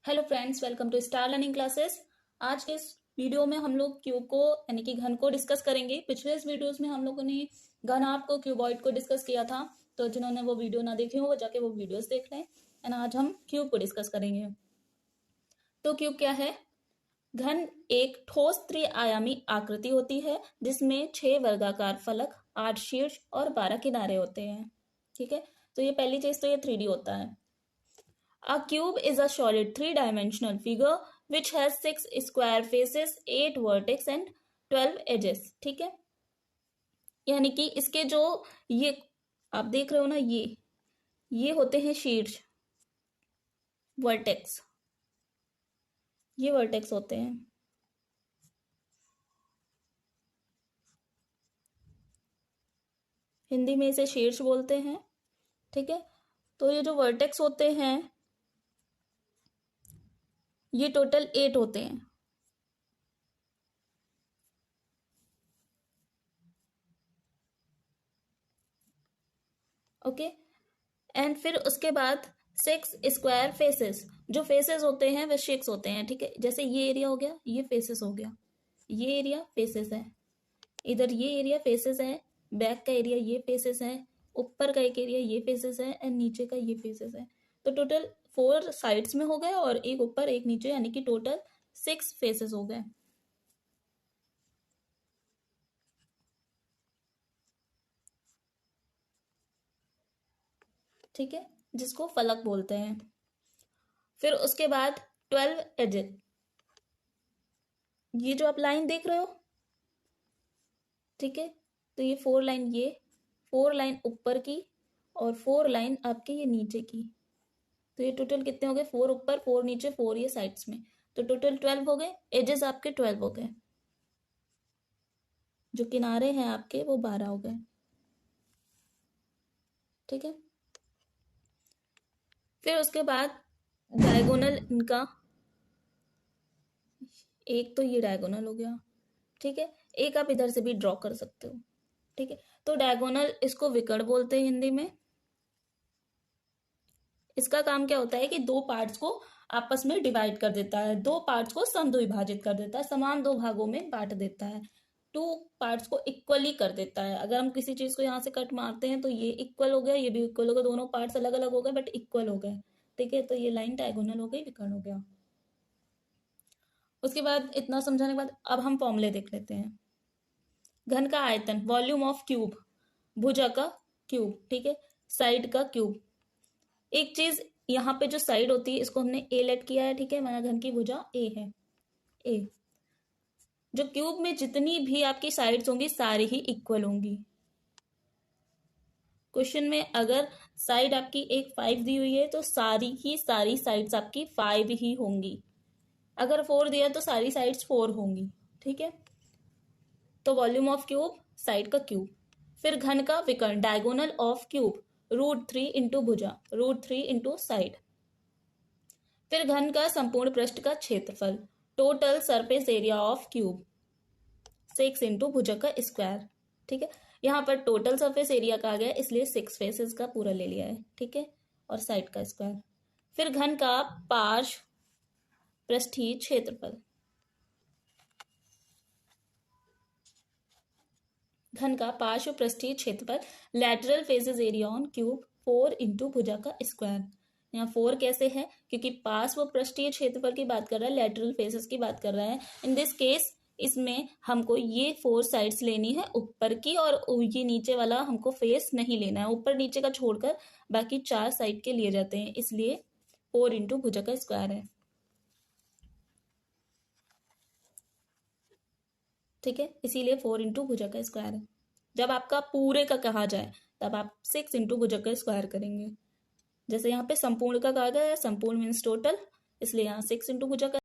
Hello friends, welcome to star learning classes. आज के इस वीडियो में हम लोग क्यूब को यानी कि घन को डिस्कस करेंगे। पिछले इस वीडियोस में हम लोगों ने घनाभ को, क्यूबॉइड को डिस्कस किया था, तो जिन्होंने वो वीडियो ना देखी हो वो जाके वो वीडियोस देख लें। एंड आज हम क्यूब को डिस्कस करेंगे। तो क्यूब क्या है? घन एक ठोस त्रिआयामी आकृति होती है जिसमें 6 वर्गाकार फलक, 8 शीर्ष और 12 किनारे होते हैं। ठीक है, तो ये पहली चीज तो ये 3D होता है। A cube is a solid three-dimensional figure which has 6 square faces, 8 vertex and 12 edges। ठीक है, यानी कि इसके जो ये आप देख रहे हो ना, ये होते हैं शीर्ष, वर्टेक्स, ये वर्टेक्स होते हैं। हिंदी में इसे शीर्ष बोलते हैं। ठीक है, तो ये जो वर्टेक्स होते हैं ये टोटल 8 होते हैं। ओके, एंड फिर उसके बाद 6 स्क्वायर फेसेस, जो फेसेस होते हैं वे 6 होते हैं। ठीक है, जैसे ये एरिया हो गया, ये फेसेस हो गया, ये एरिया फेसेस है, इधर ये एरिया फेसेस है, बैक का एरिया ये फेसेस है, ऊपर का एक एरिया ये फेसेस है एंड नीचे का ये फेसेस है। तो टोटल 4 साइड्स में हो गए और एक ऊपर एक नीचे, यानी कि टोटल 6 फेसेस हो गए। ठीक है, जिसको फलक बोलते हैं। फिर उसके बाद 12 एजेस, ये जो आप लाइन देख रहे हो, ठीक है, तो ये 4 लाइन, ये 4 लाइन ऊपर की और 4 लाइन आपके ये नीचे की। तो ये टोटल कितने हो गए? 4 ऊपर, 4 नीचे, 4 ये साइड्स में, तो टोटल 12 हो गए। एजेस आपके 12 हो गए, जो किनारे हैं आपके वो 12 हो गए। ठीक है, फिर उसके बाद डायगोनल इनका, एक तो ये डायगोनल हो गया। ठीक है, एक आप इधर से भी ड्रॉ कर सकते हो। ठीक है, तो डायगोनल इसको विकर्ण बोलते हैं हिंदी में। इसका काम क्या होता है कि दो पार्ट्स को आपस में डिवाइड कर देता है, दो पार्ट्स को समद्विभाजित कर देता है, समान दो भागों में बांट देता है, टू पार्ट्स को इक्वली कर देता है। अगर हम किसी चीज को यहाँ से कट मारते हैं तो ये इक्वल हो गया, ये भी इक्वल हो गया, दोनों पार्ट्स अलग अलग हो गए बट इक्वल हो गए। ठीक है, तो ये लाइन डायगोनल हो गई, विकर्ण हो गया। उसके बाद इतना समझाने के बाद अब हम फॉर्मूले देख लेते हैं। घन का आयतन, वॉल्यूम ऑफ क्यूब, भुजा का क्यूब, ठीक है, साइड का क्यूब। एक चीज यहाँ पे जो साइड होती है इसको हमने ए लेट किया है। ठीक है, माना घन की भुजा ए है, ए। जो क्यूब में जितनी भी आपकी साइड्स होंगी सारी ही इक्वल होंगी। क्वेश्चन में अगर साइड आपकी एक 5 दी हुई है तो सारी साइड्स आपकी 5 ही होंगी। अगर 4 दिया तो सारी साइड्स 4 होंगी। ठीक है, तो वॉल्यूम ऑफ क्यूब, साइड का क्यूब। फिर घन का विकर्ण, डायगोनल ऑफ क्यूब, √3 इंटू भुजा, √3 इंटू साइड। फिर घन का संपूर्ण पृष्ठ का क्षेत्रफल, total surface area of cube, 6 into भुजा का स्क्वायर। ठीक है, यहाँ पर टोटल सरफेस एरिया का आ गया इसलिए 6 फेसेस का पूरा ले लिया है। ठीक है, और साइड का स्क्वायर। फिर घन का पार्श्व पृष्ठीय क्षेत्रफल, घन का पार्श्व पृष्ठीय क्षेत्रफल, lateral faces area on cube, 4 into भुजा का स्क्वायर। यहाँ 4 कैसे है? क्योंकि पार्श्व पृष्ठीय क्षेत्रफल की बात कर रहा है, लैटरल फेसेस की बात कर रहा है। इन दिस केस इसमें हमको ये 4 साइड्स लेनी है ऊपर की, और ये नीचे वाला हमको फेस नहीं लेना है। ऊपर नीचे का छोड़कर बाकी 4 साइड के लिए जाते हैं, इसलिए 4 इंटू भुजा का स्क्वायर है। ठीक है, इसीलिए 4 इंटू भुजा का स्क्वायर है। जब आपका पूरे का कहा जाए तब आप 6 इंटू भुजा का स्क्वायर करेंगे। जैसे यहाँ पे संपूर्ण का कहा गया है, संपूर्ण मीन्स टोटल, इसलिए यहाँ 6 इंटू भुजा का